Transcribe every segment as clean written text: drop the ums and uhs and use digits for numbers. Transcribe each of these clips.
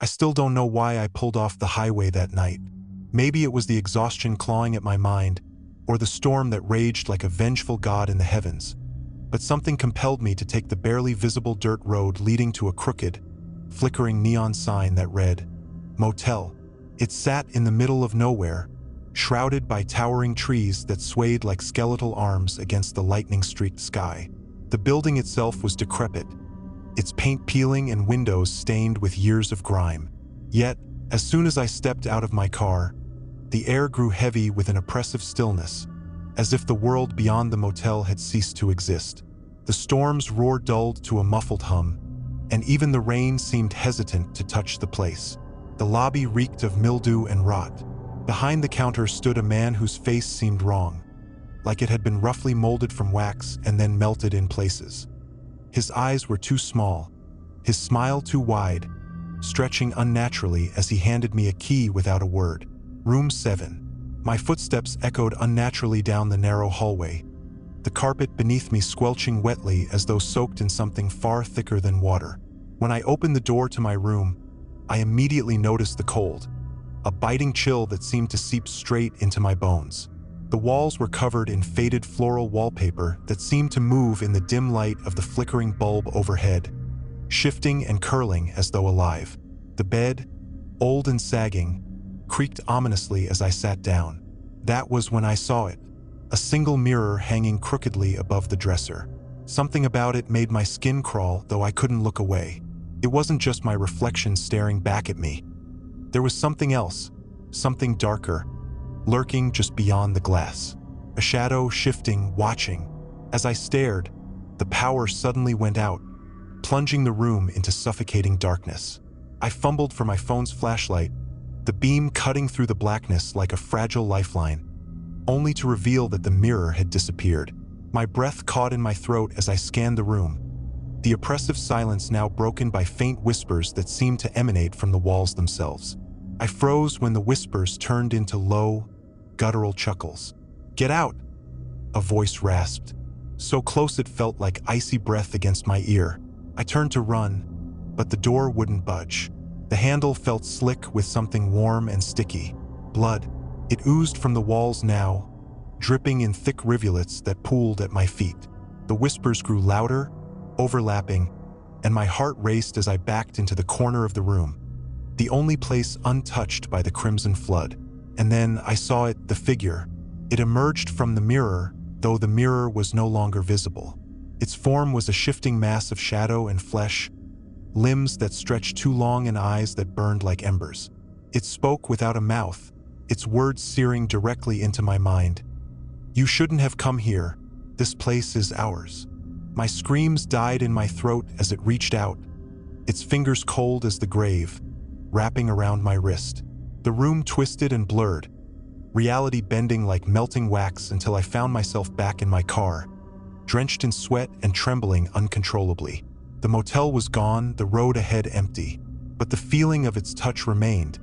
I still don't know why I pulled off the highway that night. Maybe it was the exhaustion clawing at my mind, or the storm that raged like a vengeful god in the heavens. But something compelled me to take the barely visible dirt road leading to a crooked, flickering neon sign that read, Motel. It sat in the middle of nowhere, shrouded by towering trees that swayed like skeletal arms against the lightning-streaked sky. The building itself was decrepit, its paint peeling and windows stained with years of grime. Yet, as soon as I stepped out of my car, the air grew heavy with an oppressive stillness, as if the world beyond the motel had ceased to exist. The storm's roar dulled to a muffled hum, and even the rain seemed hesitant to touch the place. The lobby reeked of mildew and rot. Behind the counter stood a man whose face seemed wrong, like it had been roughly molded from wax and then melted in places. His eyes were too small, his smile too wide, stretching unnaturally as he handed me a key without a word. Room 7. My footsteps echoed unnaturally down the narrow hallway, the carpet beneath me squelching wetly as though soaked in something far thicker than water. When I opened the door to my room, I immediately noticed the cold, a biting chill that seemed to seep straight into my bones. The walls were covered in faded floral wallpaper that seemed to move in the dim light of the flickering bulb overhead, shifting and curling as though alive. The bed, old and sagging, creaked ominously as I sat down. That was when I saw it, a single mirror hanging crookedly above the dresser. Something about it made my skin crawl, though I couldn't look away. It wasn't just my reflection staring back at me. There was something else, something darker, lurking just beyond the glass. A shadow shifting, watching. As I stared, the power suddenly went out, plunging the room into suffocating darkness. I fumbled for my phone's flashlight, the beam cutting through the blackness like a fragile lifeline, only to reveal that the mirror had disappeared. My breath caught in my throat as I scanned the room, the oppressive silence now broken by faint whispers that seemed to emanate from the walls themselves. I froze when the whispers turned into low, guttural chuckles. "Get out!" a voice rasped, so close it felt like icy breath against my ear. I turned to run, but the door wouldn't budge. The handle felt slick with something warm and sticky. Blood. It oozed from the walls now, dripping in thick rivulets that pooled at my feet. The whispers grew louder, overlapping, and my heart raced as I backed into the corner of the room, the only place untouched by the crimson flood. And then I saw it, the figure. It emerged from the mirror, though the mirror was no longer visible. Its form was a shifting mass of shadow and flesh, limbs that stretched too long and eyes that burned like embers. It spoke without a mouth, its words searing directly into my mind. "You shouldn't have come here. This place is ours." My screams died in my throat as it reached out, its fingers cold as the grave, wrapping around my wrist. The room twisted and blurred, reality bending like melting wax until I found myself back in my car, drenched in sweat and trembling uncontrollably. The motel was gone, the road ahead empty, but the feeling of its touch remained,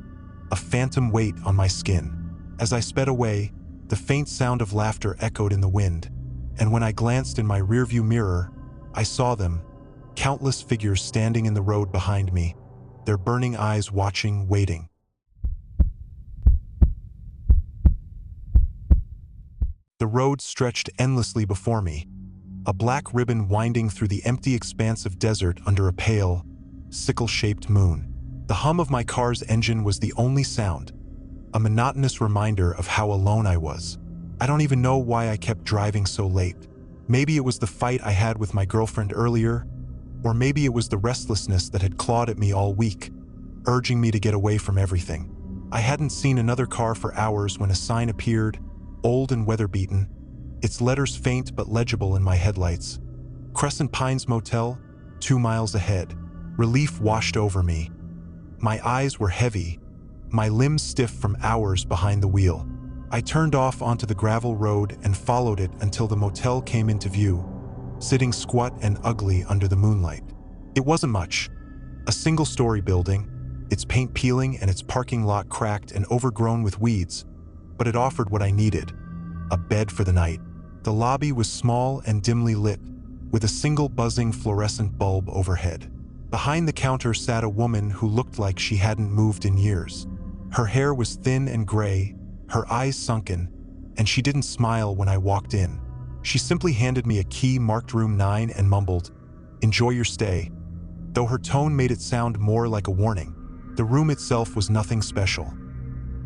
a phantom weight on my skin. As I sped away, the faint sound of laughter echoed in the wind, and when I glanced in my rearview mirror, I saw them, countless figures standing in the road behind me, their burning eyes watching, waiting. The road stretched endlessly before me, a black ribbon winding through the empty expanse of desert under a pale, sickle-shaped moon. The hum of my car's engine was the only sound, a monotonous reminder of how alone I was. I don't even know why I kept driving so late. Maybe it was the fight I had with my girlfriend earlier, or maybe it was the restlessness that had clawed at me all week, urging me to get away from everything. I hadn't seen another car for hours when a sign appeared, old and weather-beaten, its letters faint but legible in my headlights. Crescent Pines Motel, 2 miles ahead. Relief washed over me. My eyes were heavy, my limbs stiff from hours behind the wheel. I turned off onto the gravel road and followed it until the motel came into view, sitting squat and ugly under the moonlight. It wasn't much. A single-story building, its paint peeling and its parking lot cracked and overgrown with weeds, but it offered what I needed, a bed for the night. The lobby was small and dimly lit, with a single buzzing fluorescent bulb overhead. Behind the counter sat a woman who looked like she hadn't moved in years. Her hair was thin and gray, her eyes sunken, and she didn't smile when I walked in. She simply handed me a key marked room 9 and mumbled, "Enjoy your stay," though her tone made it sound more like a warning. The room itself was nothing special.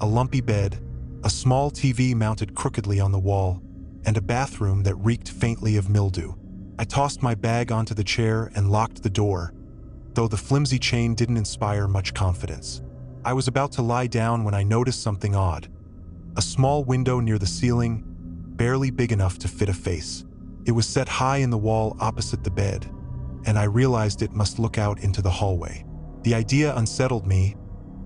A lumpy bed, a small TV mounted crookedly on the wall, and a bathroom that reeked faintly of mildew. I tossed my bag onto the chair and locked the door, though the flimsy chain didn't inspire much confidence. I was about to lie down when I noticed something odd. A small window near the ceiling, barely big enough to fit a face. It was set high in the wall opposite the bed, and I realized it must look out into the hallway. The idea unsettled me,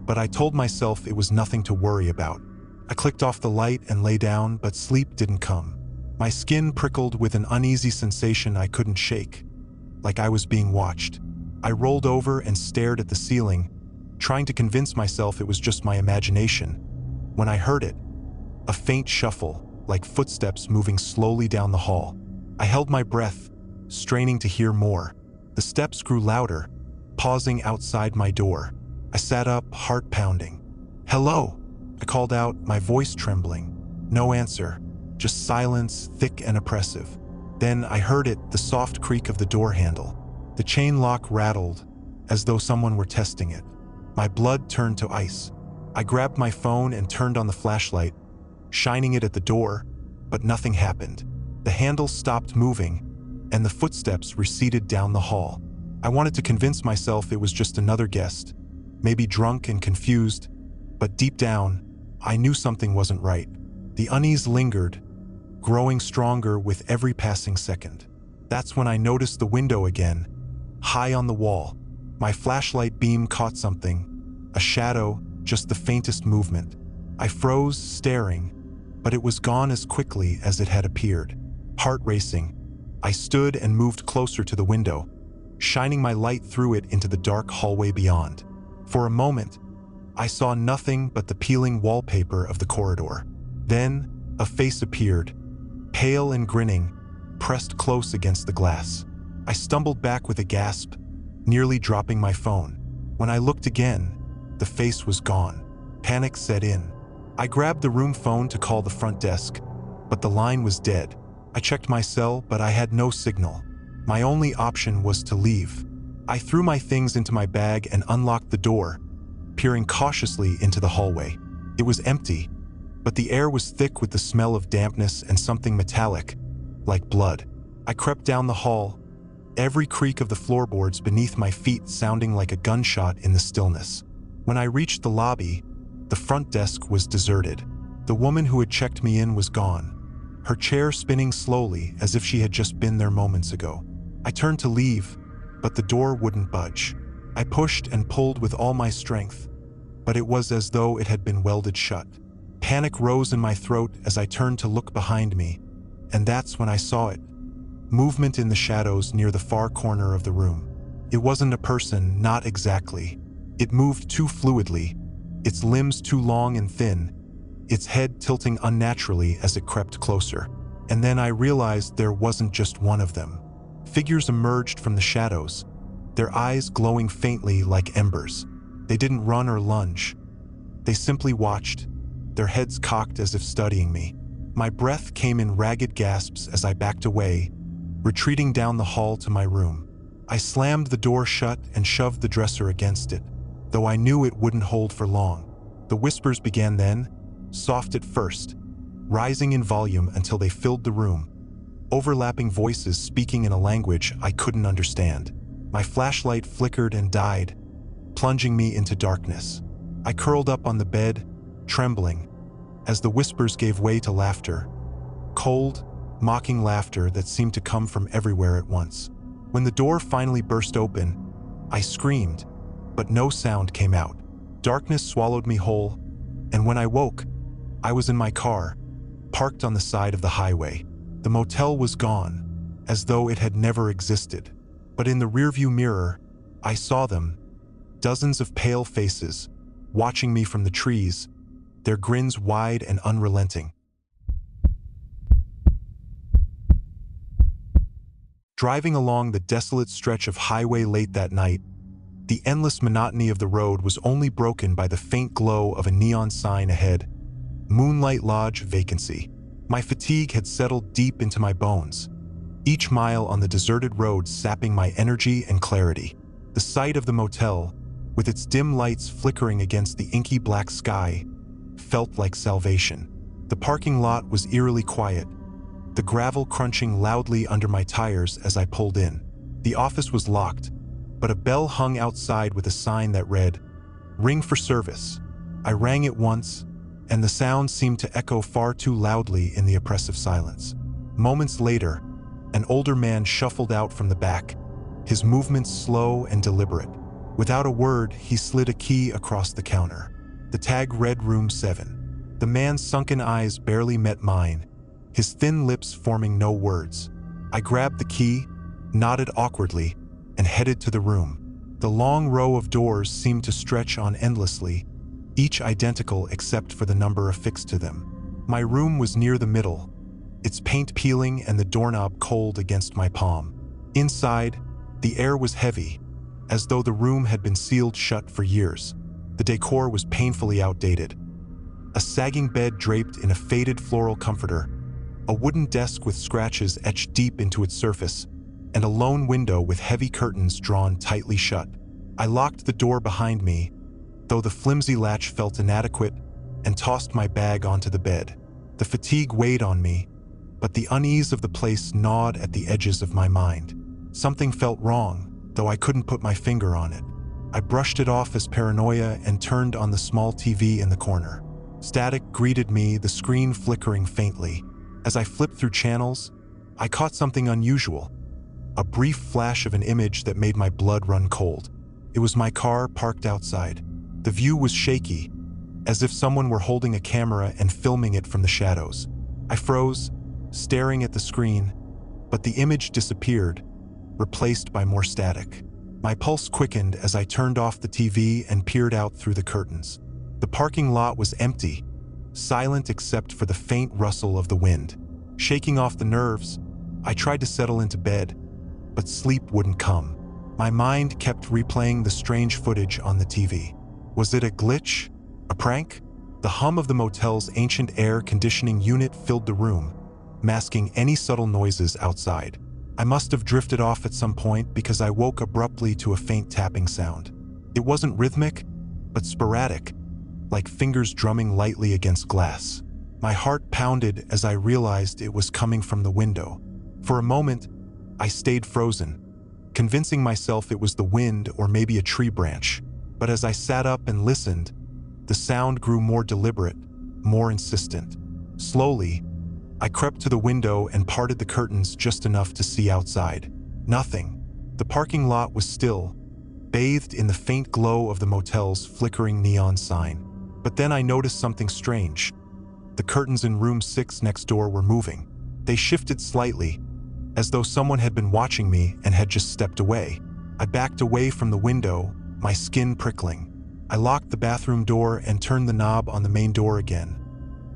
but I told myself it was nothing to worry about. I clicked off the light and lay down, but sleep didn't come. My skin prickled with an uneasy sensation I couldn't shake, like I was being watched. I rolled over and stared at the ceiling, trying to convince myself it was just my imagination, when I heard it, a faint shuffle, like footsteps moving slowly down the hall. I held my breath, straining to hear more. The steps grew louder, pausing outside my door. I sat up, heart pounding. "Hello," I called out, my voice trembling. No answer, just silence, thick and oppressive. Then I heard it, the soft creak of the door handle. The chain lock rattled, as though someone were testing it. My blood turned to ice. I grabbed my phone and turned on the flashlight, shining it at the door, but nothing happened. The handle stopped moving, and the footsteps receded down the hall. I wanted to convince myself it was just another guest, maybe drunk and confused, but deep down, I knew something wasn't right. The unease lingered, growing stronger with every passing second. That's when I noticed the window again, high on the wall. My flashlight beam caught something, a shadow, just the faintest movement. I froze, staring, but it was gone as quickly as it had appeared. Heart racing, I stood and moved closer to the window, shining my light through it into the dark hallway beyond. For a moment, I saw nothing but the peeling wallpaper of the corridor. Then, a face appeared, pale and grinning, pressed close against the glass. I stumbled back with a gasp, nearly dropping my phone. When I looked again, the face was gone. Panic set in. I grabbed the room phone to call the front desk, but the line was dead. I checked my cell, but I had no signal. My only option was to leave. I threw my things into my bag and unlocked the door, peering cautiously into the hallway. It was empty, but the air was thick with the smell of dampness and something metallic, like blood. I crept down the hall, every creak of the floorboards beneath my feet sounding like a gunshot in the stillness. When I reached the lobby, the front desk was deserted. The woman who had checked me in was gone, her chair spinning slowly as if she had just been there moments ago. I turned to leave, but the door wouldn't budge. I pushed and pulled with all my strength, but it was as though it had been welded shut. Panic rose in my throat as I turned to look behind me, and that's when I saw it. Movement in the shadows near the far corner of the room. It wasn't a person, not exactly. It moved too fluidly, its limbs too long and thin, its head tilting unnaturally as it crept closer. And then I realized there wasn't just one of them. Figures emerged from the shadows, their eyes glowing faintly like embers. They didn't run or lunge. They simply watched, their heads cocked as if studying me. My breath came in ragged gasps as I backed away, retreating down the hall to my room. I slammed the door shut and shoved the dresser against it, though I knew it wouldn't hold for long. The whispers began then, soft at first, rising in volume until they filled the room, overlapping voices speaking in a language I couldn't understand. My flashlight flickered and died, plunging me into darkness. I curled up on the bed, trembling, as the whispers gave way to laughter. Cold, mocking laughter that seemed to come from everywhere at once. When the door finally burst open, I screamed, but no sound came out. Darkness swallowed me whole, and when I woke, I was in my car, parked on the side of the highway. The motel was gone, as though it had never existed. But in the rearview mirror, I saw them, dozens of pale faces, watching me from the trees, their grins wide and unrelenting. Driving along the desolate stretch of highway late that night, The endless monotony of the road was only broken by the faint glow of a neon sign ahead. Moonlight Lodge vacancy. My fatigue had settled deep into my bones, each mile on the deserted road sapping my energy and clarity. The sight of the motel, with its dim lights flickering against the inky black sky, felt like salvation. The parking lot was eerily quiet, the gravel crunching loudly under my tires as I pulled in. The office was locked, but a bell hung outside with a sign that read, "Ring for service." I rang it once, and the sound seemed to echo far too loudly in the oppressive silence. Moments later, an older man shuffled out from the back, his movements slow and deliberate. Without a word, he slid a key across the counter. The tag read Room 7. The man's sunken eyes barely met mine, his thin lips forming no words. I grabbed the key, nodded awkwardly, and headed to the room. The long row of doors seemed to stretch on endlessly, each identical except for the number affixed to them. My room was near the middle, its paint peeling and the doorknob cold against my palm. Inside, the air was heavy, as though the room had been sealed shut for years. The decor was painfully outdated. A sagging bed draped in a faded floral comforter, a wooden desk with scratches etched deep into its surface, and a lone window with heavy curtains drawn tightly shut. I locked the door behind me, though the flimsy latch felt inadequate, and tossed my bag onto the bed. The fatigue weighed on me, but the unease of the place gnawed at the edges of my mind. Something felt wrong, though I couldn't put my finger on it. I brushed it off as paranoia and turned on the small TV in the corner. Static greeted me, the screen flickering faintly. As I flipped through channels, I caught something unusual. A brief flash of an image that made my blood run cold. It was my car parked outside. The view was shaky, as if someone were holding a camera and filming it from the shadows. I froze, staring at the screen, but the image disappeared, replaced by more static. My pulse quickened as I turned off the TV and peered out through the curtains. The parking lot was empty, silent except for the faint rustle of the wind. Shaking off the nerves, I tried to settle into bed, but sleep wouldn't come. My mind kept replaying the strange footage on the TV. Was it a glitch? A prank? The hum of the motel's ancient air conditioning unit filled the room, masking any subtle noises outside. I must have drifted off at some point because I woke abruptly to a faint tapping sound. It wasn't rhythmic, but sporadic, like fingers drumming lightly against glass. My heart pounded as I realized it was coming from the window. For a moment, I stayed frozen, convincing myself it was the wind or maybe a tree branch. But as I sat up and listened, the sound grew more deliberate, more insistent. Slowly, I crept to the window and parted the curtains just enough to see outside. Nothing. The parking lot was still, bathed in the faint glow of the motel's flickering neon sign. But then I noticed something strange. The curtains in room 6 next door were moving. They shifted slightly, as though someone had been watching me and had just stepped away. I backed away from the window, my skin prickling. I locked the bathroom door and turned the knob on the main door again,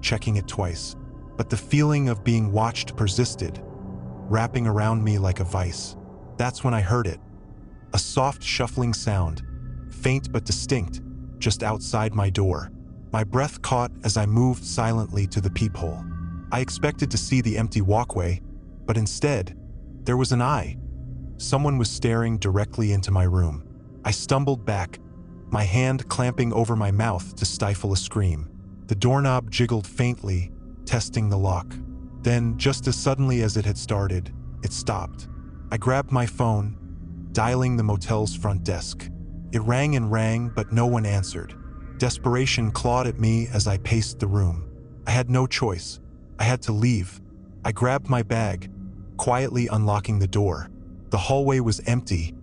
checking it twice. But the feeling of being watched persisted, wrapping around me like a vice. That's when I heard it. A soft shuffling sound, faint but distinct, just outside my door. My breath caught as I moved silently to the peephole. I expected to see the empty walkway, but instead, there was an eye. Someone was staring directly into my room. I stumbled back, my hand clamping over my mouth to stifle a scream. The doorknob jiggled faintly, testing the lock. Then, just as suddenly as it had started, it stopped. I grabbed my phone, dialing the motel's front desk. It rang and rang, but no one answered. Desperation clawed at me as I paced the room. I had no choice. I had to leave. I grabbed my bag, quietly unlocking the door. The hallway was empty,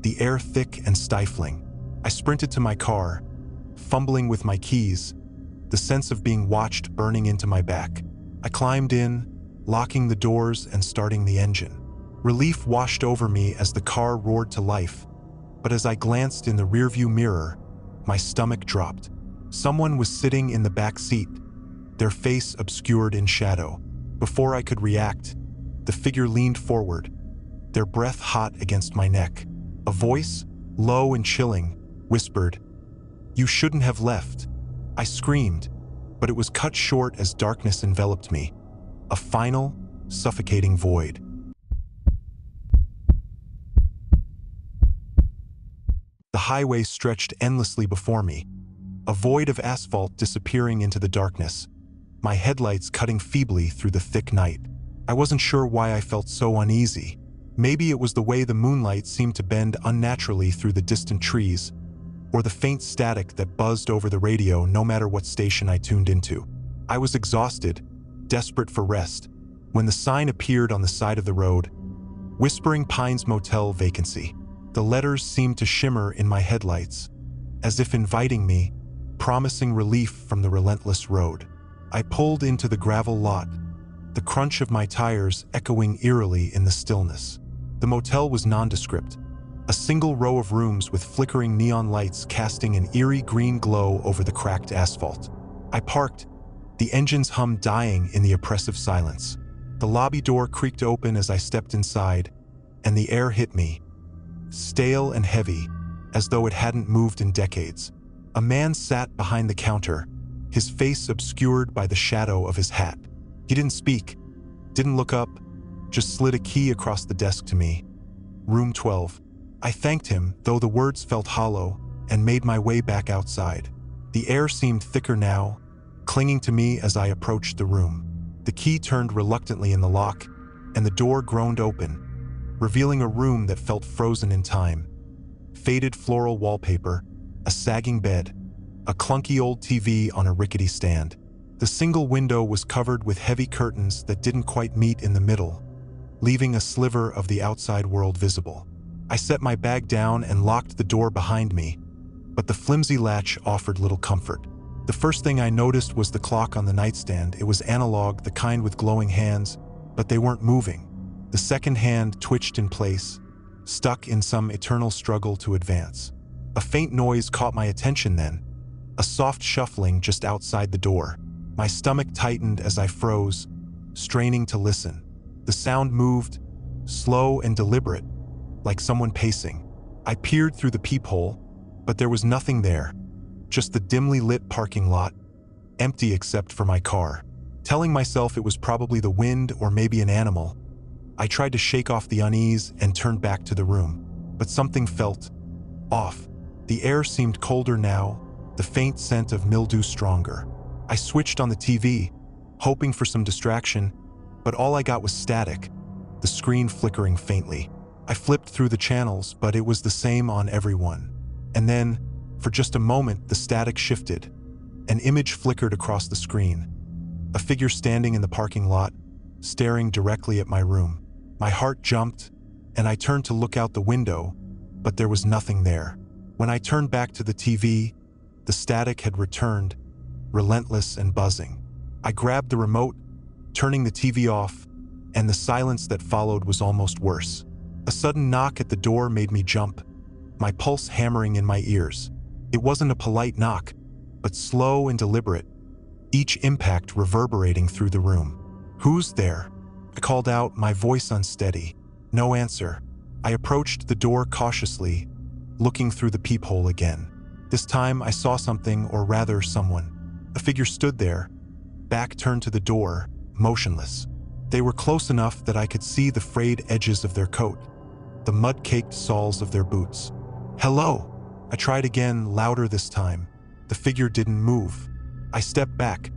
the air thick and stifling. I sprinted to my car, fumbling with my keys, the sense of being watched burning into my back. I climbed in, locking the doors and starting the engine. Relief washed over me as the car roared to life, but as I glanced in the rearview mirror, my stomach dropped. Someone was sitting in the back seat, their face obscured in shadow. Before I could react, the figure leaned forward, their breath hot against my neck. A voice, low and chilling, whispered, "You shouldn't have left." I screamed, but it was cut short as darkness enveloped me, a final, suffocating void. The highway stretched endlessly before me, a void of asphalt disappearing into the darkness, my headlights cutting feebly through the thick night. I wasn't sure why I felt so uneasy. Maybe it was the way the moonlight seemed to bend unnaturally through the distant trees, or the faint static that buzzed over the radio no matter what station I tuned into. I was exhausted, desperate for rest, when the sign appeared on the side of the road, Whispering Pines Motel vacancy. The letters seemed to shimmer in my headlights, as if inviting me, promising relief from the relentless road. I pulled into the gravel lot, the crunch of my tires echoing eerily in the stillness. The motel was nondescript, a single row of rooms with flickering neon lights casting an eerie green glow over the cracked asphalt. I parked, the engine's hum dying in the oppressive silence. The lobby door creaked open as I stepped inside, and the air hit me, stale and heavy, as though it hadn't moved in decades. A man sat behind the counter, his face obscured by the shadow of his hat. He didn't speak, didn't look up, just slid a key across the desk to me. Room 12. I thanked him, though the words felt hollow, and made my way back outside. The air seemed thicker now, clinging to me as I approached the room. The key turned reluctantly in the lock, and the door groaned open, revealing a room that felt frozen in time. Faded floral wallpaper, a sagging bed, a clunky old TV on a rickety stand. The single window was covered with heavy curtains that didn't quite meet in the middle, leaving a sliver of the outside world visible. I set my bag down and locked the door behind me, but the flimsy latch offered little comfort. The first thing I noticed was the clock on the nightstand. It was analog, the kind with glowing hands, but they weren't moving. The second hand twitched in place, stuck in some eternal struggle to advance. A faint noise caught my attention then, a soft shuffling just outside the door. My stomach tightened as I froze, straining to listen. The sound moved, slow and deliberate, like someone pacing. I peered through the peephole, but there was nothing there. Just the dimly lit parking lot, empty except for my car. Telling myself it was probably the wind or maybe an animal, I tried to shake off the unease and turned back to the room. But something felt off. The air seemed colder now, the faint scent of mildew stronger. I switched on the TV, hoping for some distraction, but all I got was static, the screen flickering faintly. I flipped through the channels, but it was the same on every one. And then, for just a moment, the static shifted. An image flickered across the screen. A figure standing in the parking lot, staring directly at my room. My heart jumped, and I turned to look out the window, but there was nothing there. When I turned back to the TV, the static had returned, relentless and buzzing. I grabbed the remote, turning the TV off, and the silence that followed was almost worse. A sudden knock at the door made me jump, my pulse hammering in my ears. It wasn't a polite knock, but slow and deliberate, each impact reverberating through the room. "Who's there?" I called out, my voice unsteady. No answer. I approached the door cautiously, looking through the peephole again. This time I saw something, or rather someone. A figure stood there, back turned to the door, motionless. They were close enough that I could see the frayed edges of their coat, the mud-caked soles of their boots. "Hello!" I tried again, louder this time. The figure didn't move. I stepped back,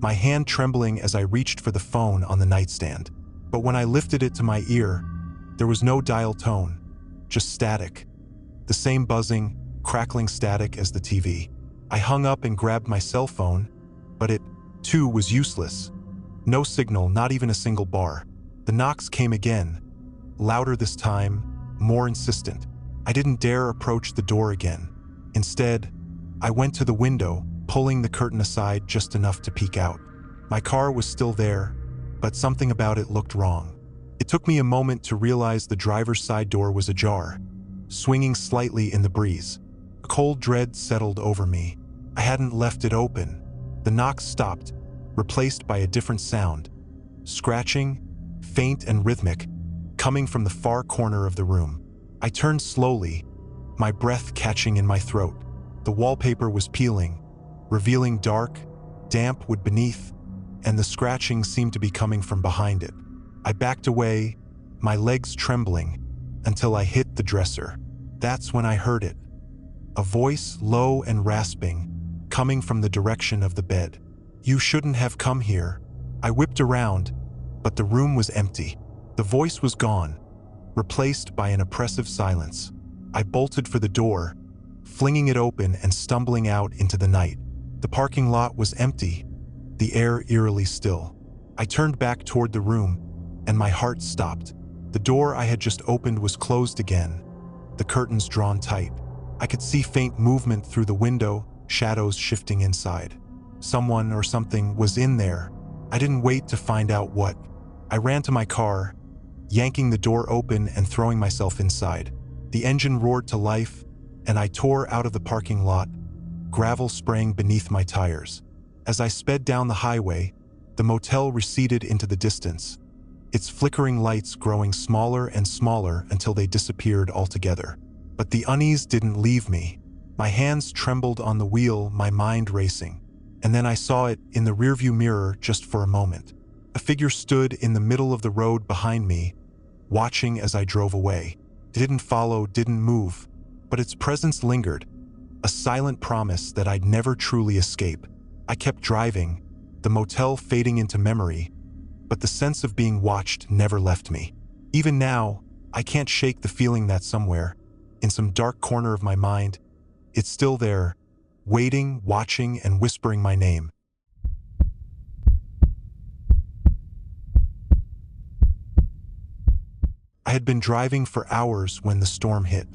my hand trembling as I reached for the phone on the nightstand. But when I lifted it to my ear, there was no dial tone, just static. The same buzzing, crackling static as the TV. I hung up and grabbed my cell phone, but it, too, was useless. No signal, not even a single bar. The knocks came again, louder this time, more insistent. I didn't dare approach the door again. Instead, I went to the window, pulling the curtain aside just enough to peek out. My car was still there, but something about it looked wrong. It took me a moment to realize the driver's side door was ajar, swinging slightly in the breeze. A cold dread settled over me. I hadn't left it open. The knocks stopped, replaced by a different sound. Scratching, faint and rhythmic, coming from the far corner of the room. I turned slowly, my breath catching in my throat. The wallpaper was peeling, revealing dark, damp wood beneath, and the scratching seemed to be coming from behind it. I backed away, my legs trembling, until I hit the dresser. That's when I heard it. A voice, low and rasping, coming from the direction of the bed. "You shouldn't have come here." I whipped around, but the room was empty. The voice was gone, replaced by an oppressive silence. I bolted for the door, flinging it open and stumbling out into the night. The parking lot was empty, the air eerily still. I turned back toward the room, and my heart stopped. The door I had just opened was closed again, the curtains drawn tight. I could see faint movement through the window, shadows shifting inside. Someone or something was in there. I didn't wait to find out what. I ran to my car, yanking the door open and throwing myself inside. The engine roared to life, and I tore out of the parking lot, gravel spraying beneath my tires. As I sped down the highway, the motel receded into the distance, its flickering lights growing smaller and smaller until they disappeared altogether. But the unease didn't leave me. My hands trembled on the wheel, my mind racing. And then I saw it in the rearview mirror just for a moment. A figure stood in the middle of the road behind me, watching as I drove away. It didn't follow, didn't move, but its presence lingered, a silent promise that I'd never truly escape. I kept driving, the motel fading into memory, but the sense of being watched never left me. Even now, I can't shake the feeling that somewhere, in some dark corner of my mind, it's still there, waiting, watching, and whispering my name. I had been driving for hours when the storm hit.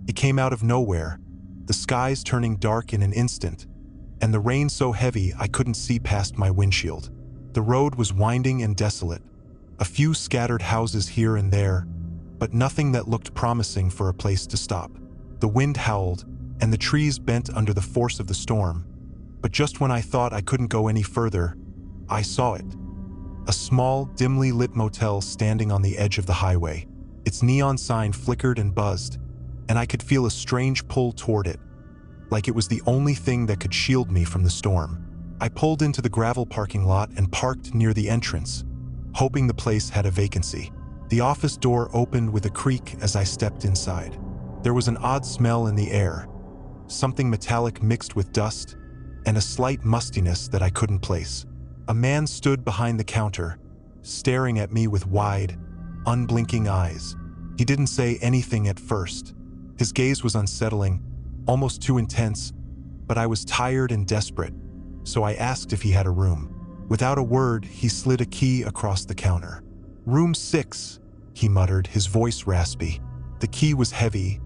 It came out of nowhere, the skies turning dark in an instant, and the rain so heavy I couldn't see past my windshield. The road was winding and desolate, a few scattered houses here and there, but nothing that looked promising for a place to stop. The wind howled, and the trees bent under the force of the storm, but just when I thought I couldn't go any further, I saw it. A small, dimly lit motel standing on the edge of the highway. Its neon sign flickered and buzzed, and I could feel a strange pull toward it, like it was the only thing that could shield me from the storm. I pulled into the gravel parking lot and parked near the entrance, hoping the place had a vacancy. The office door opened with a creak as I stepped inside. There was an odd smell in the air, something metallic mixed with dust, and a slight mustiness that I couldn't place. A man stood behind the counter, staring at me with wide, unblinking eyes. He didn't say anything at first. His gaze was unsettling, almost too intense, but I was tired and desperate, so I asked if he had a room. Without a word, he slid a key across the counter. "Room 6, he muttered, his voice raspy. The key was heavy,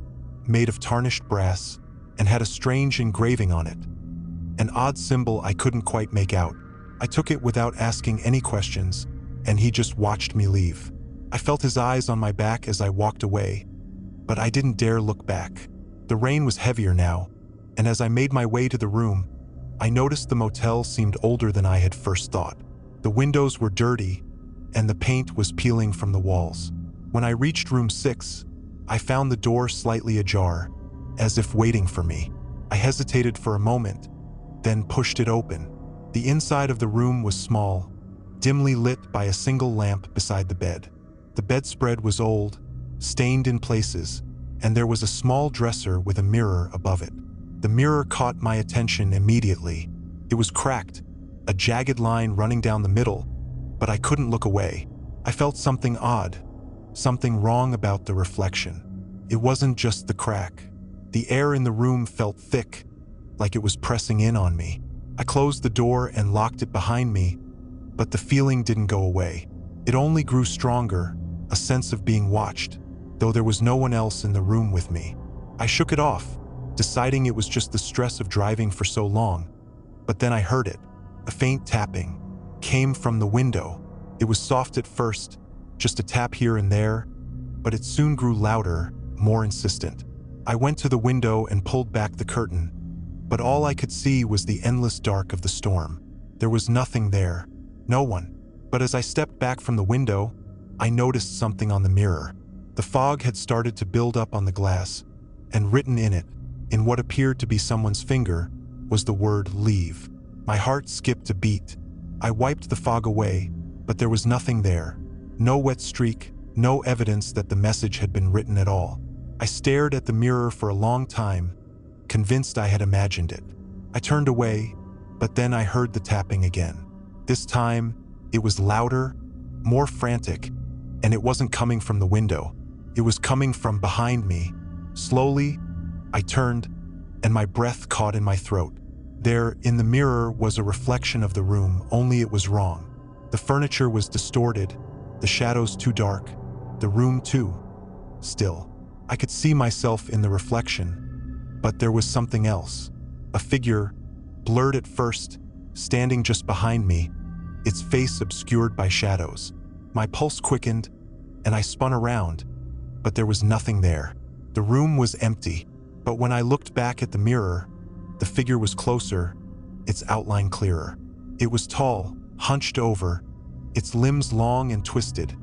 made of tarnished brass, and had a strange engraving on it, an odd symbol I couldn't quite make out. I took it without asking any questions, and he just watched me leave. I felt his eyes on my back as I walked away, but I didn't dare look back. The rain was heavier now, and as I made my way to the room, I noticed the motel seemed older than I had first thought. The windows were dirty, and the paint was peeling from the walls. When I reached room 6, I found the door slightly ajar, as if waiting for me. I hesitated for a moment, then pushed it open. The inside of the room was small, dimly lit by a single lamp beside the bed. The bedspread was old, stained in places, and there was a small dresser with a mirror above it. The mirror caught my attention immediately. It was cracked, a jagged line running down the middle, but I couldn't look away. I felt something odd, something wrong about the reflection. It wasn't just the crack. The air in the room felt thick, like it was pressing in on me. I closed the door and locked it behind me, but the feeling didn't go away. It only grew stronger, a sense of being watched, though there was no one else in the room with me. I shook it off, deciding it was just the stress of driving for so long. But then I heard it. A faint tapping came from the window. It was soft at first, just a tap here and there, but it soon grew louder, more insistent. I went to the window and pulled back the curtain, but all I could see was the endless dark of the storm. There was nothing there, no one. But as I stepped back from the window, I noticed something on the mirror. The fog had started to build up on the glass, and written in it, in what appeared to be someone's finger, was the word leave. My heart skipped a beat. I wiped the fog away, but there was nothing there. No wet streak, no evidence that the message had been written at all. I stared at the mirror for a long time, convinced I had imagined it. I turned away, but then I heard the tapping again. This time, it was louder, more frantic, and it wasn't coming from the window. It was coming from behind me. Slowly, I turned, and my breath caught in my throat. There, in the mirror, was a reflection of the room, only it was wrong. The furniture was distorted, the shadows too dark, the room too still. I could see myself in the reflection, but there was something else. A figure, blurred at first, standing just behind me, its face obscured by shadows. My pulse quickened, and I spun around, but there was nothing there. The room was empty, but when I looked back at the mirror, the figure was closer, its outline clearer. It was tall, hunched over, its limbs long and twisted,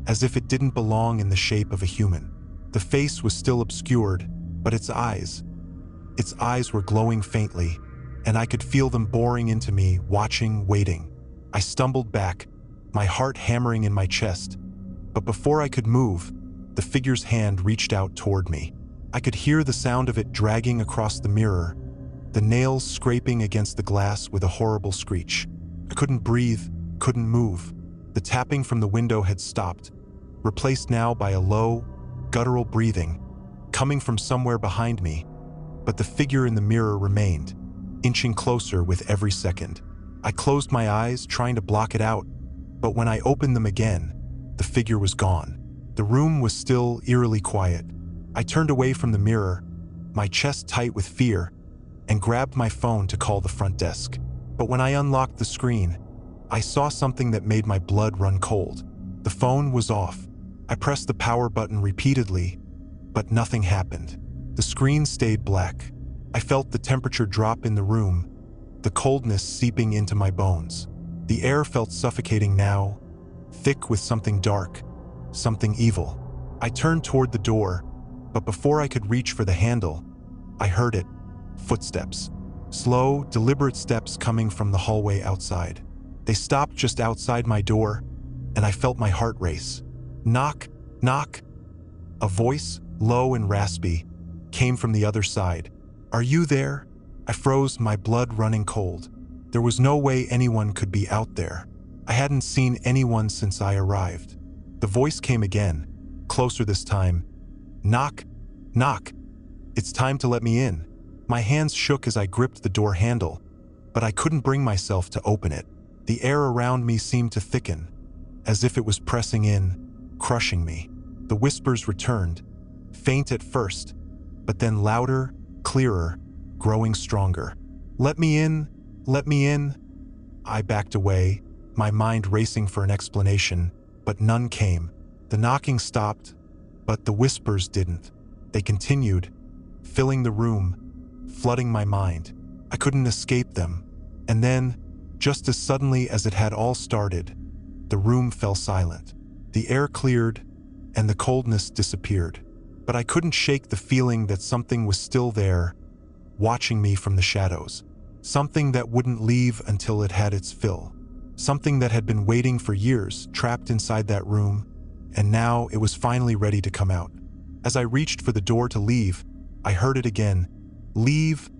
as if it didn't belong in the shape of a human. The face was still obscured, but its eyes were glowing faintly, and I could feel them boring into me, watching, waiting. I stumbled back, my heart hammering in my chest, but before I could move, the figure's hand reached out toward me. I could hear the sound of it dragging across the mirror, the nails scraping against the glass with a horrible screech. I couldn't breathe, couldn't move. The tapping from the window had stopped, replaced now by a low, guttural breathing, coming from somewhere behind me, but the figure in the mirror remained, inching closer with every second. I closed my eyes, trying to block it out, but when I opened them again, the figure was gone. The room was still eerily quiet. I turned away from the mirror, my chest tight with fear, and grabbed my phone to call the front desk. But when I unlocked the screen, I saw something that made my blood run cold. The phone was off. I pressed the power button repeatedly, but nothing happened. The screen stayed black. I felt the temperature drop in the room, the coldness seeping into my bones. The air felt suffocating now, thick with something dark, something evil. I turned toward the door, but before I could reach for the handle, I heard it. Footsteps. Slow, deliberate steps coming from the hallway outside. They stopped just outside my door, and I felt my heart race. Knock, knock. A voice, low and raspy, came from the other side. "Are you there?" I froze, my blood running cold. There was no way anyone could be out there. I hadn't seen anyone since I arrived. The voice came again, closer this time. "Knock, knock. It's time to let me in." My hands shook as I gripped the door handle, but I couldn't bring myself to open it. The air around me seemed to thicken, as if it was pressing in, crushing me. The whispers returned, faint at first, but then louder, clearer, growing stronger. "Let me in, let me in." I backed away, my mind racing for an explanation, but none came. The knocking stopped, but the whispers didn't. They continued, filling the room, flooding my mind. I couldn't escape them. And then, just as suddenly as it had all started, the room fell silent. The air cleared, and the coldness disappeared. But I couldn't shake the feeling that something was still there, watching me from the shadows. Something that wouldn't leave until it had its fill. Something that had been waiting for years, trapped inside that room, and now it was finally ready to come out. As I reached for the door to leave, I heard it again. "Leave."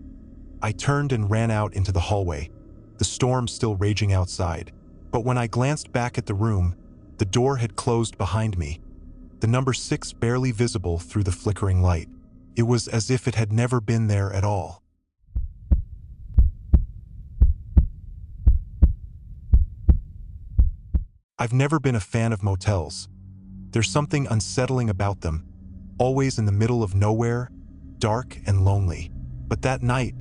I turned and ran out into the hallway, the storm still raging outside. But when I glanced back at the room, the door had closed behind me, the number 6 barely visible through the flickering light. It was as if it had never been there at all. I've never been a fan of motels. There's something unsettling about them, always in the middle of nowhere, dark and lonely. But that night,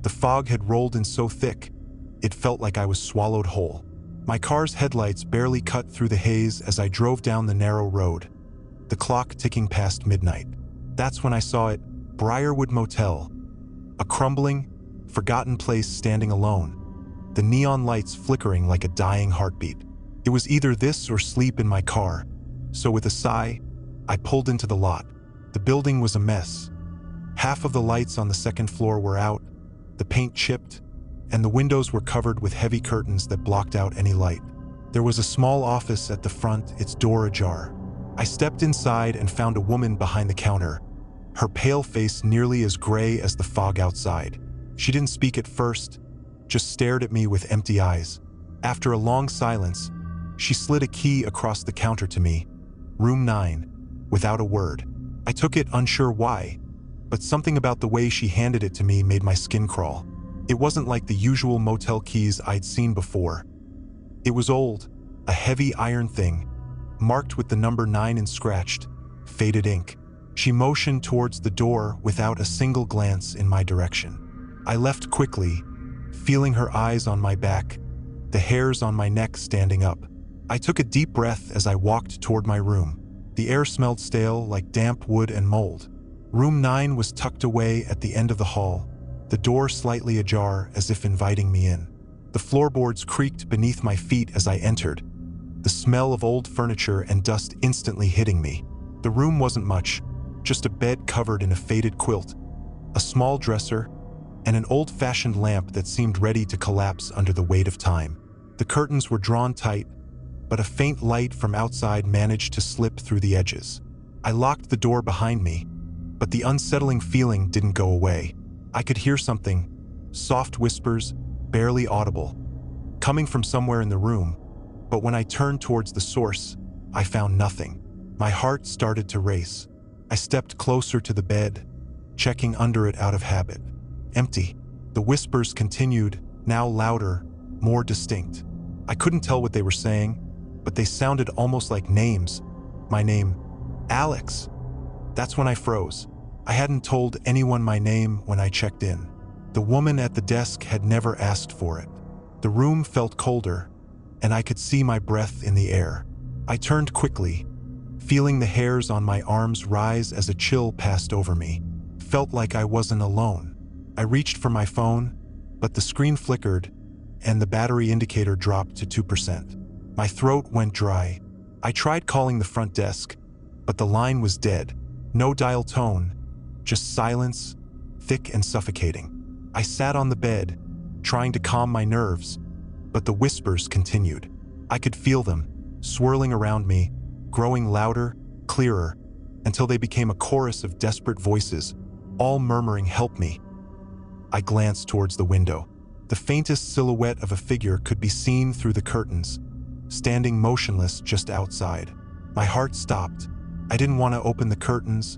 the fog had rolled in so thick, it felt like I was swallowed whole. My car's headlights barely cut through the haze as I drove down the narrow road, the clock ticking past midnight. That's when I saw it, Briarwood Motel, a crumbling, forgotten place standing alone, the neon lights flickering like a dying heartbeat. It was either this or sleep in my car, so with a sigh, I pulled into the lot. The building was a mess. Half of the lights on the second floor were out, the paint chipped, and the windows were covered with heavy curtains that blocked out any light. There was a small office at the front, its door ajar. I stepped inside and found a woman behind the counter, her pale face nearly as gray as the fog outside. She didn't speak at first, just stared at me with empty eyes. After a long silence, she slid a key across the counter to me, room 9, without a word. I took it, unsure why, but something about the way she handed it to me made my skin crawl. It wasn't like the usual motel keys I'd seen before. It was old, a heavy iron thing, marked with the number 9 in scratched, faded ink. She motioned towards the door without a single glance in my direction. I left quickly, feeling her eyes on my back, the hairs on my neck standing up. I took a deep breath as I walked toward my room. The air smelled stale, like damp wood and mold. Room 9 was tucked away at the end of the hall, the door slightly ajar as if inviting me in. The floorboards creaked beneath my feet as I entered, the smell of old furniture and dust instantly hitting me. The room wasn't much, just a bed covered in a faded quilt, a small dresser, and an old-fashioned lamp that seemed ready to collapse under the weight of time. The curtains were drawn tight, but a faint light from outside managed to slip through the edges. I locked the door behind me, but the unsettling feeling didn't go away. I could hear something, soft whispers, barely audible, coming from somewhere in the room, but when I turned towards the source, I found nothing. My heart started to race. I stepped closer to the bed, checking under it out of habit. Empty. The whispers continued, now louder, more distinct. I couldn't tell what they were saying, but they sounded almost like names. My name, Alex. That's when I froze. I hadn't told anyone my name when I checked in. The woman at the desk had never asked for it. The room felt colder, and I could see my breath in the air. I turned quickly, feeling the hairs on my arms rise as a chill passed over me. Felt like I wasn't alone. I reached for my phone, but the screen flickered, and the battery indicator dropped to 2%. My throat went dry. I tried calling the front desk, but the line was dead. No dial tone, just silence, thick and suffocating. I sat on the bed, trying to calm my nerves, but the whispers continued. I could feel them, swirling around me, growing louder, clearer, until they became a chorus of desperate voices, all murmuring, "Help me." I glanced towards the window. The faintest silhouette of a figure could be seen through the curtains, standing motionless just outside. My heart stopped. I didn't want to open the curtains,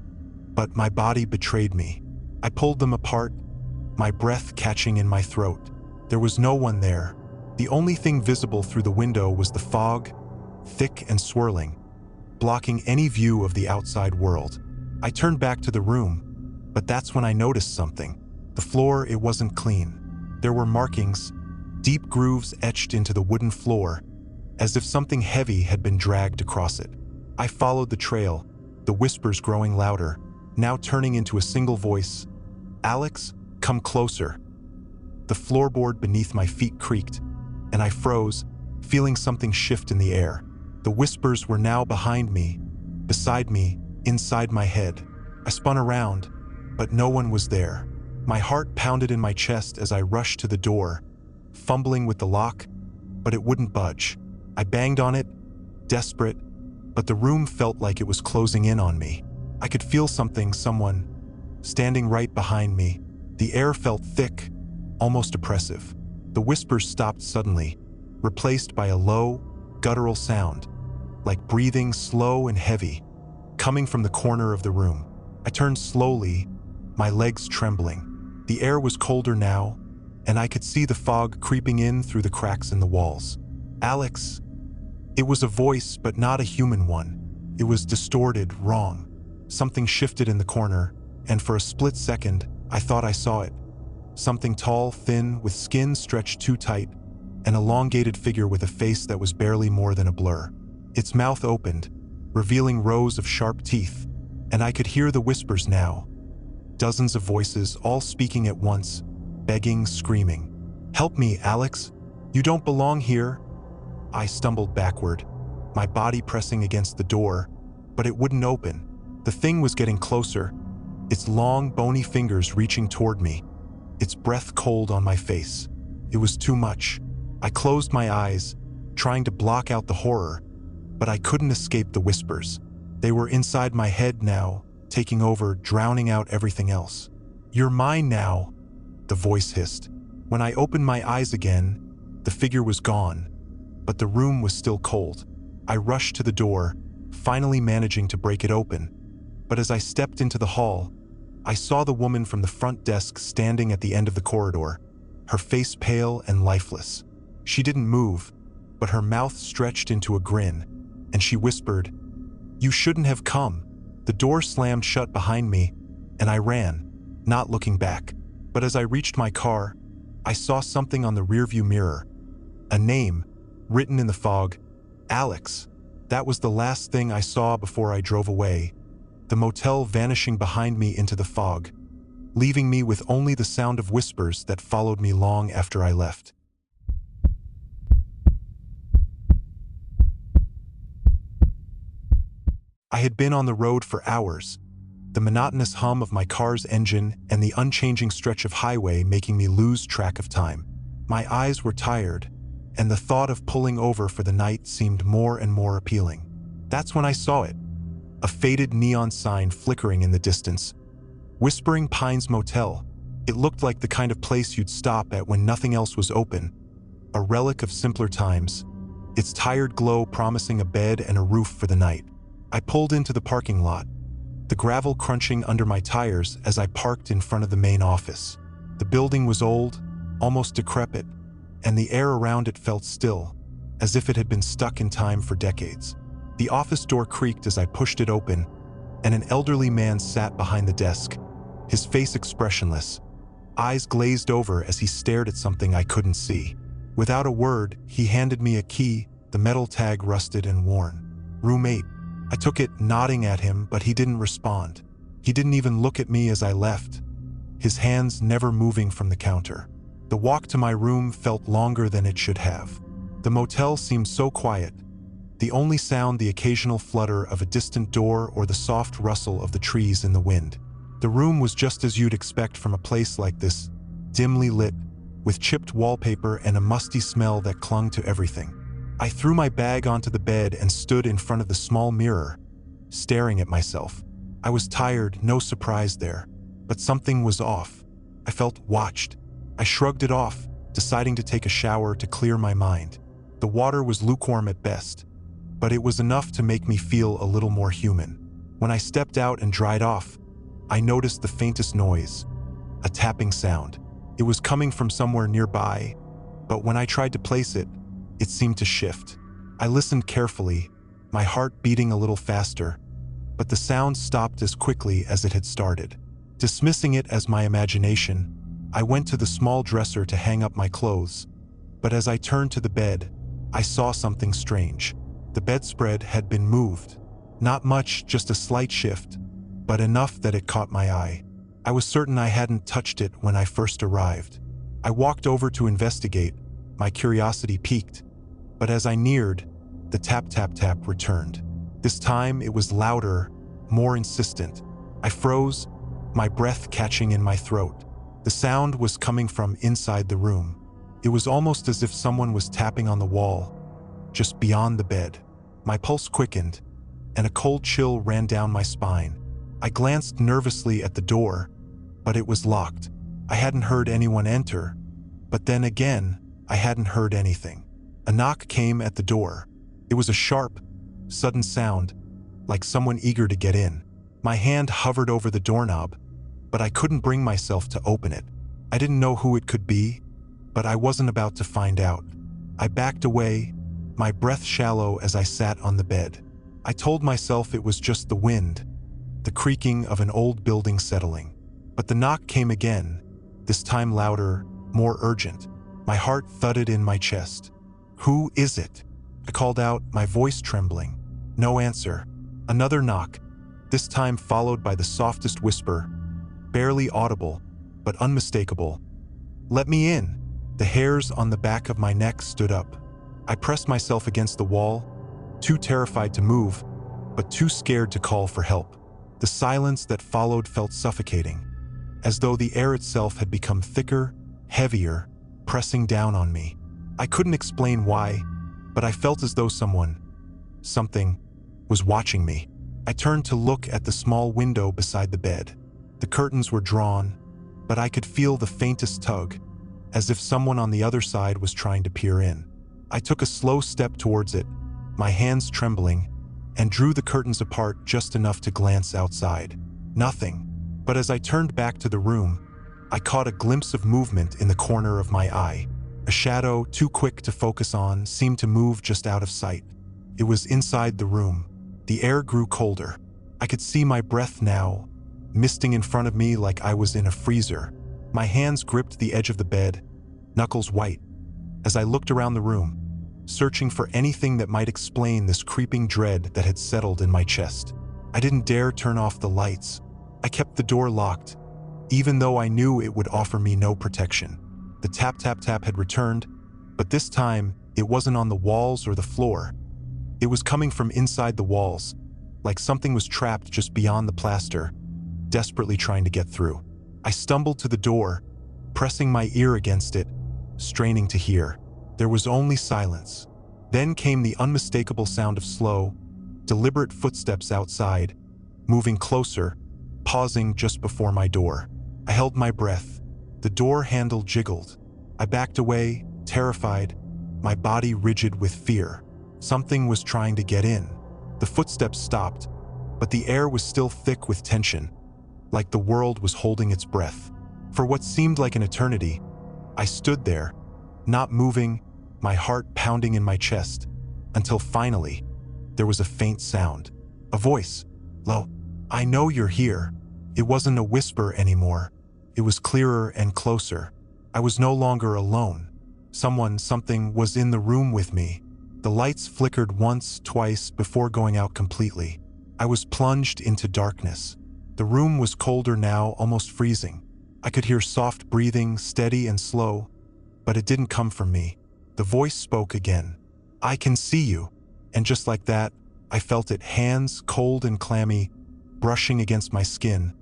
but my body betrayed me. I pulled them apart, my breath catching in my throat. There was no one there. The only thing visible through the window was the fog, thick and swirling, blocking any view of the outside world. I turned back to the room, but that's when I noticed something. The floor, it wasn't clean. There were markings, deep grooves etched into the wooden floor, as if something heavy had been dragged across it. I followed the trail, the whispers growing louder, now turning into a single voice. "Alex, come closer." The floorboard beneath my feet creaked, and I froze, feeling something shift in the air. The whispers were now behind me, beside me, inside my head. I spun around, but no one was there. My heart pounded in my chest as I rushed to the door, fumbling with the lock, but it wouldn't budge. I banged on it, desperate, but the room felt like it was closing in on me. I could feel someone, standing right behind me. The air felt thick, almost oppressive. The whispers stopped suddenly, replaced by a low, guttural sound, like breathing slow and heavy, coming from the corner of the room. I turned slowly, my legs trembling. The air was colder now, and I could see the fog creeping in through the cracks in the walls. "Alex." It was a voice, but not a human one. It was distorted, wrong. Something shifted in the corner, and for a split second, I thought I saw it. Something tall, thin, with skin stretched too tight, an elongated figure with a face that was barely more than a blur. Its mouth opened, revealing rows of sharp teeth, and I could hear the whispers now. Dozens of voices, all speaking at once, begging, screaming. "Help me, Alex. You don't belong here." I stumbled backward, my body pressing against the door, but it wouldn't open. The thing was getting closer, its long, bony fingers reaching toward me, its breath cold on my face. It was too much. I closed my eyes, trying to block out the horror, but I couldn't escape the whispers. They were inside my head now, taking over, drowning out everything else. "You're mine now," the voice hissed. When I opened my eyes again, the figure was gone, but the room was still cold. I rushed to the door, finally managing to break it open. But as I stepped into the hall, I saw the woman from the front desk standing at the end of the corridor, her face pale and lifeless. She didn't move, but her mouth stretched into a grin, and she whispered, "You shouldn't have come." The door slammed shut behind me, and I ran, not looking back. But as I reached my car, I saw something on the rearview mirror. A name, written in the fog, Alex. That was the last thing I saw before I drove away, the motel vanishing behind me into the fog, leaving me with only the sound of whispers that followed me long after I left. I had been on the road for hours, the monotonous hum of my car's engine and the unchanging stretch of highway making me lose track of time. My eyes were tired, and the thought of pulling over for the night seemed more and more appealing. That's when I saw it, a faded neon sign flickering in the distance. Whispering Pines Motel. It looked like the kind of place you'd stop at when nothing else was open, a relic of simpler times, its tired glow promising a bed and a roof for the night. I pulled into the parking lot, the gravel crunching under my tires as I parked in front of the main office. The building was old, almost decrepit, and the air around it felt still, as if it had been stuck in time for decades. The office door creaked as I pushed it open, and an elderly man sat behind the desk, his face expressionless, eyes glazed over as he stared at something I couldn't see. Without a word, he handed me a key, the metal tag rusted and worn. "Room 8. I took it, nodding at him, but he didn't respond. He didn't even look at me as I left, his hands never moving from the counter. The walk to my room felt longer than it should have. The motel seemed so quiet, the only sound the occasional flutter of a distant door or the soft rustle of the trees in the wind. The room was just as you'd expect from a place like this, dimly lit, with chipped wallpaper and a musty smell that clung to everything. I threw my bag onto the bed and stood in front of the small mirror, staring at myself. I was tired, no surprise there, but something was off. I felt watched. I shrugged it off, deciding to take a shower to clear my mind. The water was lukewarm at best, but it was enough to make me feel a little more human. When I stepped out and dried off, I noticed the faintest noise, a tapping sound. It was coming from somewhere nearby, but when I tried to place it, it seemed to shift. I listened carefully, my heart beating a little faster, but the sound stopped as quickly as it had started. Dismissing it as my imagination, I went to the small dresser to hang up my clothes, but as I turned to the bed, I saw something strange. The bedspread had been moved. Not much, just a slight shift, but enough that it caught my eye. I was certain I hadn't touched it when I first arrived. I walked over to investigate, my curiosity piqued, but as I neared, the tap-tap-tap returned. This time it was louder, more insistent. I froze, my breath catching in my throat. The sound was coming from inside the room. It was almost as if someone was tapping on the wall, just beyond the bed. My pulse quickened, and a cold chill ran down my spine. I glanced nervously at the door, but it was locked. I hadn't heard anyone enter, but then again, I hadn't heard anything. A knock came at the door. It was a sharp, sudden sound, like someone eager to get in. My hand hovered over the doorknob, but I couldn't bring myself to open it. I didn't know who it could be, but I wasn't about to find out. I backed away, my breath shallow as I sat on the bed. I told myself it was just the wind, the creaking of an old building settling. But the knock came again, this time louder, more urgent. My heart thudded in my chest. "Who is it?" I called out, my voice trembling. No answer. Another knock, this time followed by the softest whisper, barely audible, but unmistakable. "Let me in." The hairs on the back of my neck stood up. I pressed myself against the wall, too terrified to move, but too scared to call for help. The silence that followed felt suffocating, as though the air itself had become thicker, heavier, pressing down on me. I couldn't explain why, but I felt as though something, was watching me. I turned to look at the small window beside the bed. The curtains were drawn, but I could feel the faintest tug, as if someone on the other side was trying to peer in. I took a slow step towards it, my hands trembling, and drew the curtains apart just enough to glance outside. Nothing. But as I turned back to the room, I caught a glimpse of movement in the corner of my eye. A shadow, too quick to focus on, seemed to move just out of sight. It was inside the room. The air grew colder. I could see my breath now, misting in front of me like I was in a freezer. My hands gripped the edge of the bed, knuckles white, as I looked around the room, searching for anything that might explain this creeping dread that had settled in my chest. I didn't dare turn off the lights. I kept the door locked, even though I knew it would offer me no protection. The tap tap tap had returned, but this time it wasn't on the walls or the floor. It was coming from inside the walls, like something was trapped just beyond the plaster, desperately trying to get through. I stumbled to the door, pressing my ear against it, straining to hear. There was only silence. Then came the unmistakable sound of slow, deliberate footsteps outside, moving closer, pausing just before my door. I held my breath. The door handle jiggled. I backed away, terrified, my body rigid with fear. Something was trying to get in. The footsteps stopped, but the air was still thick with tension, like the world was holding its breath. For what seemed like an eternity, I stood there, not moving, my heart pounding in my chest, until finally, there was a faint sound. A voice. "Lo, I know you're here." It wasn't a whisper anymore. It was clearer and closer. I was no longer alone. Something was in the room with me. The lights flickered once, twice, before going out completely. I was plunged into darkness. The room was colder now, almost freezing. I could hear soft breathing, steady and slow, but it didn't come from me. The voice spoke again. "I can see you." And just like that, I felt it, hands, cold and clammy, brushing against my skin,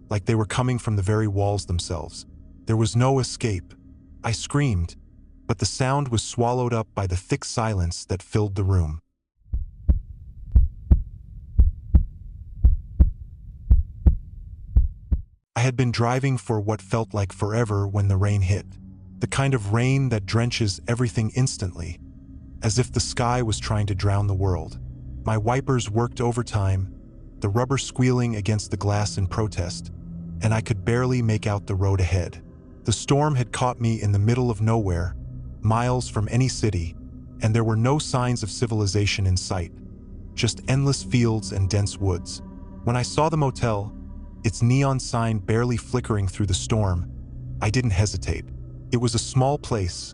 like they were coming from the very walls themselves. There was no escape. I screamed, but the sound was swallowed up by the thick silence that filled the room. I had been driving for what felt like forever when the rain hit. The kind of rain that drenches everything instantly, as if the sky was trying to drown the world. My wipers worked overtime, the rubber squealing against the glass in protest, and I could barely make out the road ahead. The storm had caught me in the middle of nowhere, miles from any city, and there were no signs of civilization in sight, just endless fields and dense woods. When I saw the motel, its neon sign barely flickering through the storm, I didn't hesitate. It was a small place,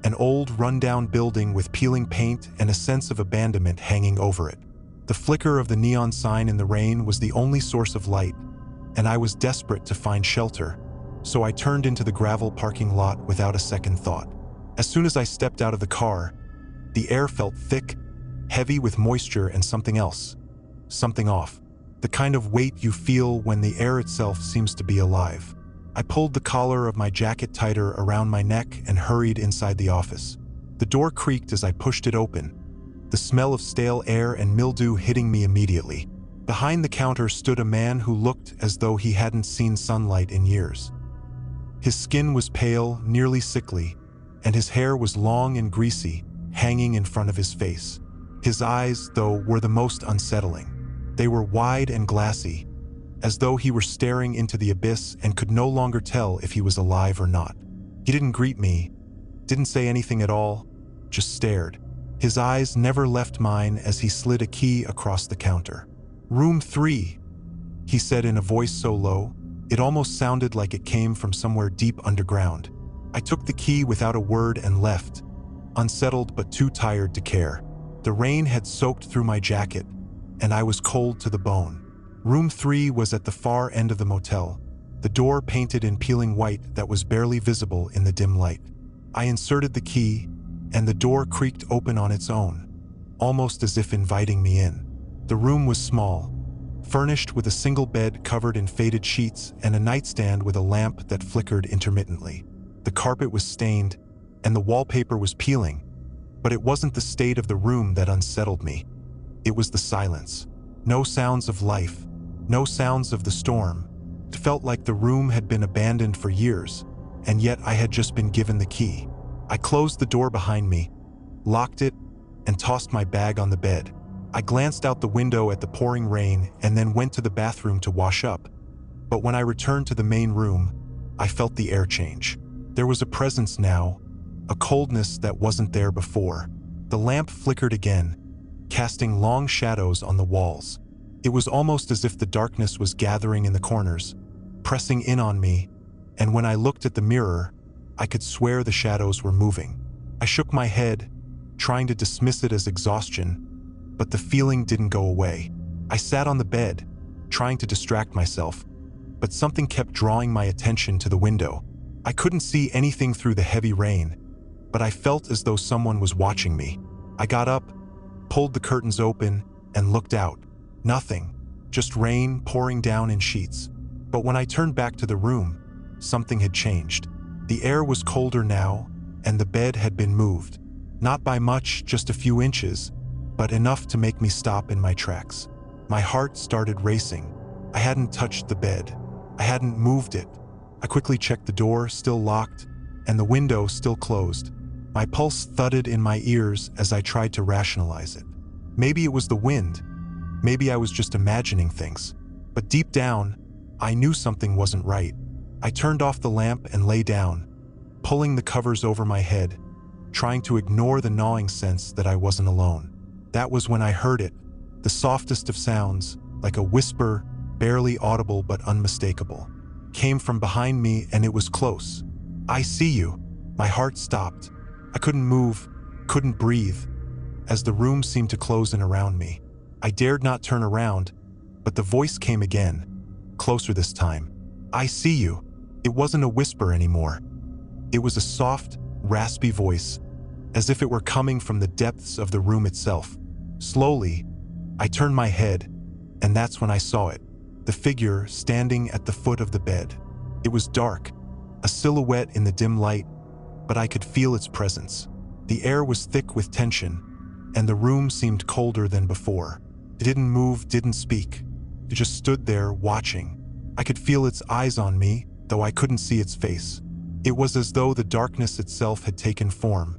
an old rundown building with peeling paint and a sense of abandonment hanging over it. The flicker of the neon sign in the rain was the only source of light, and I was desperate to find shelter, so I turned into the gravel parking lot without a second thought. As soon as I stepped out of the car, the air felt thick, heavy with moisture and something else, something off. The kind of weight you feel when the air itself seems to be alive. I pulled the collar of my jacket tighter around my neck and hurried inside the office. The door creaked as I pushed it open, the smell of stale air and mildew hitting me immediately. Behind the counter stood a man who looked as though he hadn't seen sunlight in years. His skin was pale, nearly sickly, and his hair was long and greasy, hanging in front of his face. His eyes, though, were the most unsettling. They were wide and glassy, as though he were staring into the abyss and could no longer tell if he was alive or not. He didn't greet me, didn't say anything at all, just stared. His eyes never left mine as he slid a key across the counter. "Room 3, he said in a voice so low, it almost sounded like it came from somewhere deep underground. I took the key without a word and left, unsettled but too tired to care. The rain had soaked through my jacket, and I was cold to the bone. Room 3 was at the far end of the motel, the door painted in peeling white that was barely visible in the dim light. I inserted the key, and the door creaked open on its own, almost as if inviting me in. The room was small, furnished with a single bed covered in faded sheets and a nightstand with a lamp that flickered intermittently. The carpet was stained, and the wallpaper was peeling, but it wasn't the state of the room that unsettled me. It was the silence. No sounds of life, no sounds of the storm. It felt like the room had been abandoned for years, and yet I had just been given the key. I closed the door behind me, locked it, and tossed my bag on the bed. I glanced out the window at the pouring rain and then went to the bathroom to wash up. But when I returned to the main room, I felt the air change. There was a presence now, a coldness that wasn't there before. The lamp flickered again, casting long shadows on the walls. It was almost as if the darkness was gathering in the corners, pressing in on me, and when I looked at the mirror, I could swear the shadows were moving. I shook my head, trying to dismiss it as exhaustion, but the feeling didn't go away. I sat on the bed, trying to distract myself, but something kept drawing my attention to the window. I couldn't see anything through the heavy rain, but I felt as though someone was watching me. I got up, pulled the curtains open, and looked out. Nothing, just rain pouring down in sheets. But when I turned back to the room, something had changed. The air was colder now, and the bed had been moved. Not by much, just a few inches, but enough to make me stop in my tracks. My heart started racing. I hadn't touched the bed. I hadn't moved it. I quickly checked the door, still locked, and the window still closed. My pulse thudded in my ears as I tried to rationalize it. Maybe it was the wind. Maybe I was just imagining things. But deep down, I knew something wasn't right. I turned off the lamp and lay down, pulling the covers over my head, trying to ignore the gnawing sense that I wasn't alone. That was when I heard it, the softest of sounds, like a whisper, barely audible but unmistakable. Came from behind me, and it was close. "I see you." My heart stopped. I couldn't move, couldn't breathe, as the room seemed to close in around me. I dared not turn around, but the voice came again, closer this time. "I see you." It wasn't a whisper anymore. It was a soft, raspy voice, as if it were coming from the depths of the room itself. Slowly, I turned my head, and that's when I saw it. The figure standing at the foot of the bed. It was dark, a silhouette in the dim light, but I could feel its presence. The air was thick with tension, and the room seemed colder than before. It didn't move, didn't speak. It just stood there, watching. I could feel its eyes on me, though I couldn't see its face. It was as though the darkness itself had taken form,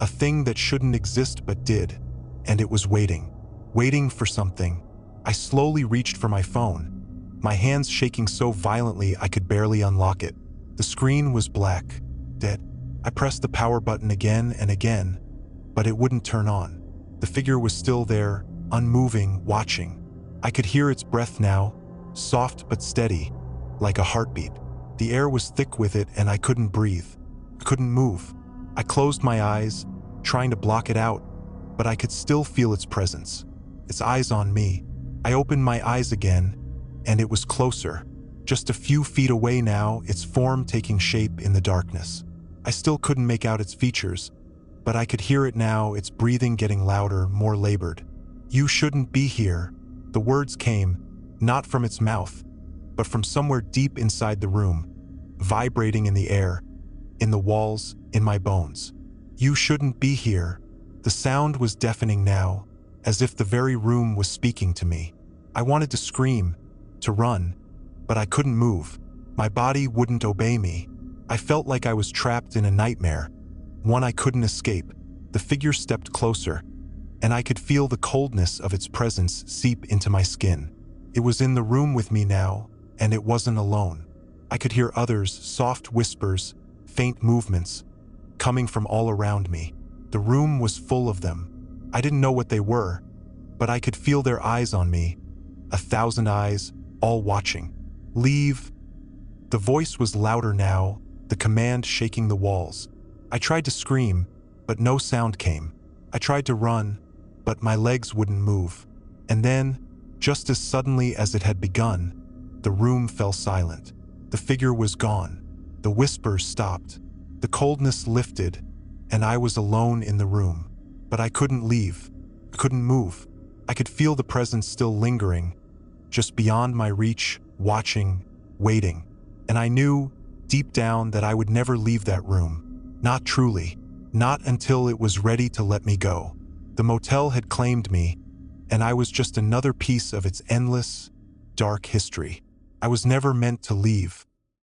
a thing that shouldn't exist but did, and it was waiting for something. I slowly reached for my phone, my hands shaking so violently I could barely unlock it. The screen was black, dead. I pressed the power button again and again, but it wouldn't turn on. The figure was still there, unmoving, watching. I could hear its breath now, soft but steady, like a heartbeat. The air was thick with it, and I couldn't breathe. I couldn't move. I closed my eyes, trying to block it out, but I could still feel its presence, its eyes on me. I opened my eyes again, and it was closer, just a few feet away now, its form taking shape in the darkness. I still couldn't make out its features, but I could hear it now, its breathing getting louder, more labored. "You shouldn't be here." The words came, not from its mouth, but from somewhere deep inside the room, vibrating in the air, in the walls, in my bones. "You shouldn't be here." The sound was deafening now, as if the very room was speaking to me. I wanted to scream, to run, but I couldn't move. My body wouldn't obey me. I felt like I was trapped in a nightmare, one I couldn't escape. The figure stepped closer, and I could feel the coldness of its presence seep into my skin. It was in the room with me now, and it wasn't alone. I could hear others, soft whispers, faint movements, coming from all around me. The room was full of them. I didn't know what they were, but I could feel their eyes on me, 1,000 eyes, all watching. "Leave." The voice was louder now, the command shaking the walls. I tried to scream, but no sound came. I tried to run, but my legs wouldn't move. And then, just as suddenly as it had begun, the room fell silent. The figure was gone. The whispers stopped. The coldness lifted, and I was alone in the room. But I couldn't leave. I couldn't move. I could feel the presence still lingering, just beyond my reach, watching, waiting. And I knew, deep down, that I would never leave that room. Not truly. Not until it was ready to let me go. The motel had claimed me, and I was just another piece of its endless, dark history. I was never meant to leave.